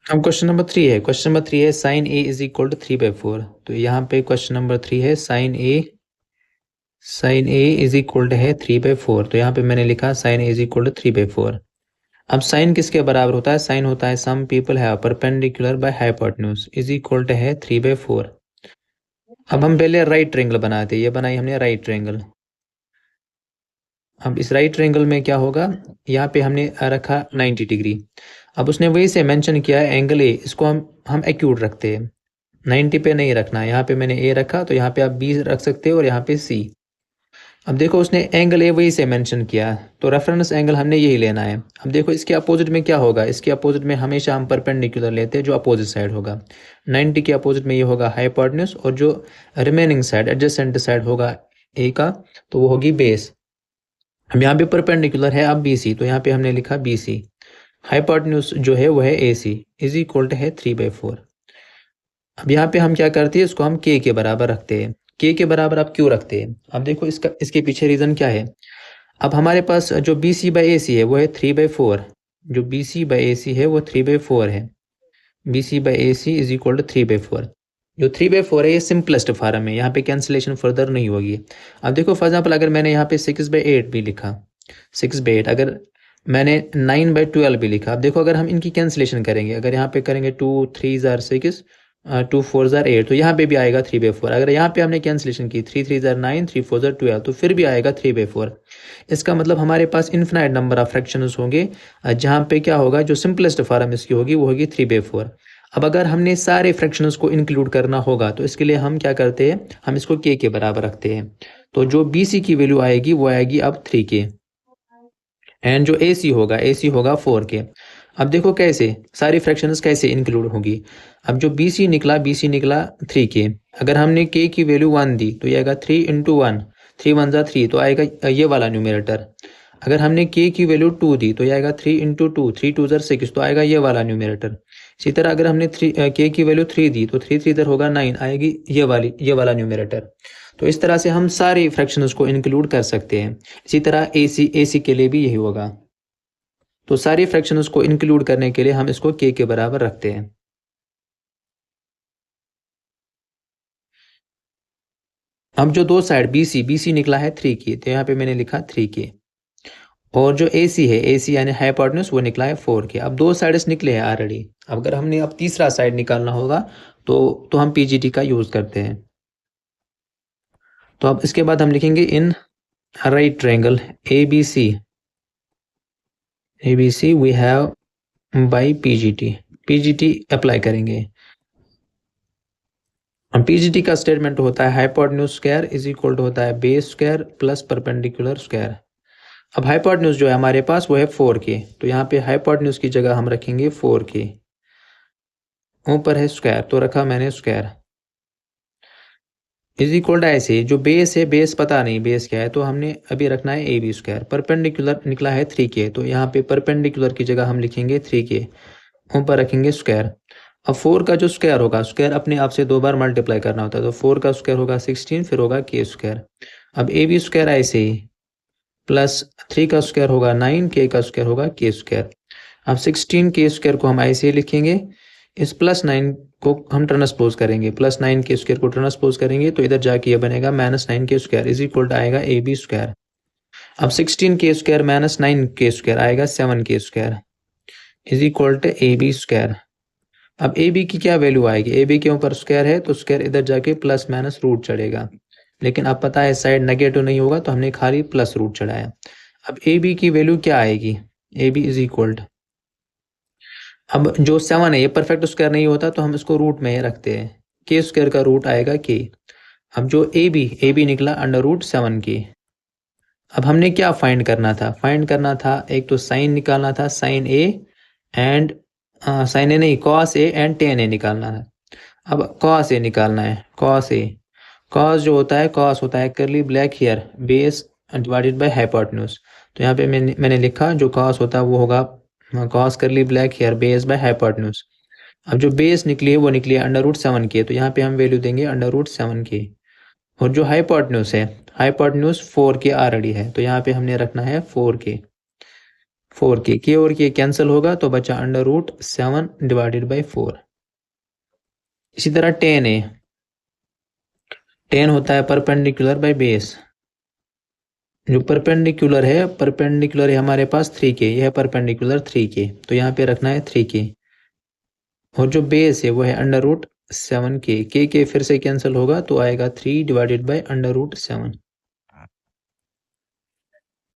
अब question number 3 है। Question number 3 है sine A is equal to 3/4। तो यहाँ पे क्वेश्चन नंबर 3 है sine A is equal to है 3/4। तो यहाँ पे मैंने लिखा sine A is equal to 3/4। अब साइन किसके बराबर होता है? साइन होता है some people have perpendicular by hypotenuse is equal to है 3/4। अब हम पहले राइट ट्रायंगल बनाते हैं। ये बनाई हमने राइट ट्रायंगल। अब इस राइट ट्रायंगल में क्या होगा? यहाँ पे हमने रखा 90 डिग्री। अब उसने वही से मेंशन किया है एंगल ए, इसको हम एक्यूट रखते हैं। 90 पे नहीं रखना है। यहाँ पे मैंने ए रखा, तो यहाँ पे आप बी रख सकते हो और यहाँ पे सी। अब देखो उसने एंगल ए वही से मेंशन किया, तो रेफरेंस एंगल हमने यही लेना है। अब देखो इसके अपोजिट में क्या होगा? इसके अपोजिट में हमेशा हम परपेंडिकुलर लेते हैं, जो अपोजिट साइड होगा। 90 के अपोजिट में ये होगा हाइपोटेन्यूज, और जो रिमेनिंग साइड एडजेसेंट साइड होगा ए का, तो वो होगी बेस। अब यहाँ पे परपेंडिकुलर है अब बी सी, तो यहाँ पे हमने लिखा बी सी। हाइपोटेन्यूज जो है वो है ए सी इज इक्वल टू है 3/4। अब यहाँ पे हम क्या करते हैं? इसको हम के बराबर रखते हैं। के बराबर आप क्यों रखते हैं? अब देखो इसके पीछे रीजन क्या है। अब हमारे पास जो बी सी बाई ए सी है वो है 3/4। जो बी सी बाई ए सी है वो 3/4 है। B C by A C is equal to 3/4। जो 3/4 है ये सिंपलेस्ट फॉर्म है, यहाँ पे कैंसिलेशन फर्दर नहीं होगी। अब देखो फॉर एग्जाम्पल अगर मैंने यहाँ पे 6/8 भी लिखा, 6/8, अगर मैंने 9/12 भी लिखा। अब देखो अगर हम इनकी कैंसिलेशन करेंगे, अगर यहाँ पे करेंगे 2 3 जार 6, 2 4 जार 8, तो यहाँ पे भी आएगा 3/4। अगर यहाँ पे हमने कैंसिलेशन की 3 3 जार 9, 3 4 जार 12, तो फिर भी आएगा 3/4। इसका मतलब हमारे पास इन्फिनाइट नंबर ऑफ फ्रैक्शंस होंगे, जहाँ पे क्या होगा, जो सिंपलेस्ट फॉर्म इसकी होगी वो होगी 3/4। अब अगर हमने सारे फ्रैक्शंस को इंक्लूड करना होगा, तो इसके लिए हम क्या करते हैं? हम इसको के बराबर रखते हैं। तो जो बी सी की वैल्यू आएगी वो आएगी अब 3 के, एंड जो ए सी होगा 4 के। अब देखो कैसे सारी फ्रैक्शंस कैसे इंक्लूड होगी। अब जो बी सी निकला 3 के। अगर हमने के की वैल्यू 1 दी, तो ये आएगा 3 इंटू 1, 3 1 ज़ा 3, तो आएगा ये वाला न्यूमरेटर। अगर हमने के की वैल्यू 2 दी, तो ये आएगा 3 इंटू 2, 3 2 ज़ा 6, तो आएगा ये वाला न्यूमरेटर। इसी तरह अगर हमने के की वैल्यू 3 दी, तो 3 3 इधर होगा 9, आएगी ये वाला न्यूमरेटर। तो इस तरह से हम सारे फ्रैक्शंस को इंक्लूड कर सकते हैं। इसी तरह ए सी के लिए भी यही होगा। तो सारी फ्रैक्शंस को इंक्लूड करने के लिए हम इसको के बराबर रखते हैं। अब जो दो साइड बी सी निकला है 3 के, तो यहाँ पे मैंने लिखा 3 के। और जो ए सी यानी हाइपोटेन्यूज वो निकला है 4 के। अब दो साइड्स निकले हैं ऑलरेडी। अब अगर हमने अब तीसरा साइड निकालना होगा, तो हम पीजीटी का यूज करते हैं। तो अब इसके बाद हम लिखेंगे in right triangle A B C we have by PGT apply करेंगे। पीजीटी का स्टेटमेंट होता है hypotenuse square is equal to होता है base square plus perpendicular square. अब हाइपोटेन्यूज जो है हमारे पास वो है 4 के, तो यहाँ पे हाइपोटेन्यूज की जगह हम रखेंगे 4 के। ऊपर है स्क्वायर, तो रखा मैंने स्क्वायर इज इक्वल टू ऐसे। जो बेस है, बेस पता नहीं बेस क्या है, तो हमने अभी रखना है ए बी स्क्वायर। परपेंडिकुलर निकला है 3 के, तो यहाँ पे परपेंडिकुलर की जगह हम लिखेंगे 3 के, ऊपर रखेंगे स्क्वायर। अब 4 का जो स्क्वायर होगा, स्क्वायर अपने आप से 2 बार मल्टीप्लाई करना होता है, तो 4 का स्क्वायर होगा 16, फिर होगा के स्क्वायर। अब ए बी स्क्वायर ऐसे ही, प्लस 3 का स्क्वायर होगा 9, के का स्क्वायर होगा के स्क्वायर। अब 16 के स्क्वायर को हम ऐसे ही लिखेंगे, इस प्लस 9 को हम ट्रांसपोज करेंगे, प्लस 9 के स्क्वायर को ट्रांसपोज करेंगे, तो इधर जाके ये बनेगा -9 के स्क्वायर इज इक्वल टू आएगा ए बी स्क्वायर। अब 16 के स्क्वायर -9 के स्क्वायर आएगा 7 के square is equal to A B square. अब ए बी की क्या वैल्यू आएगी? ए बी के ऊपर स्क्वायर है, तो स्क्वायर इधर जाके प्लस माइनस रूट चढ़ेगा, लेकिन अब पता है साइड नेगेटिव नहीं होगा, तो हमने खाली प्लस रूट चढ़ाया। अब ए बी की वैल्यू क्या आएगी? A B is equal to, अब जो 7 है ये परफेक्ट स्क्वायर नहीं होता, तो हम इसको रूट में रखते हैं। के स्क्वायर का रूट आएगा के। अब जो ए बी निकला √7 के। अब हमने क्या फाइंड करना था? फाइंड करना था एक तो साइन निकालना था, साइन ए एंड साइन ए नहीं, कॉस ए एंड टेन ए निकालना है। अब कॉस ए निकालना है, कॉस ए। कॉस जो होता है, कॉस होता है curly black hair base divided by hypotenuse. तो यहाँ पे मैंने लिखा जो कॉस होता है वो होगा cos curly black hair base by hypotenuse. अब जो बेस निकली है वो निकली है √7 के, तो यहाँ पे हम वैल्यू देंगे √7 के। और जो हाइपोटेन्यूज है, हाइपोटेन्यूज 4 के ऑलरेडी है, तो यहाँ पे हमने रखना है 4 के। 4 के और के कैंसिल होगा तो बचा √7 डिवाइडेड बाई 4। इसी तरह टेन है, टेन होता है परपेंडिकुलर बाई बेस। जो परपेंडिकुलर है हमारे पास 3 के, यह है परपेंडिकुलर 3 के, तो यहाँ पे रखना है 3 के। और जो बेस है वो है √7 के फिर से कैंसिल होगा तो आएगा 3 डिवाइडेड बाई √7।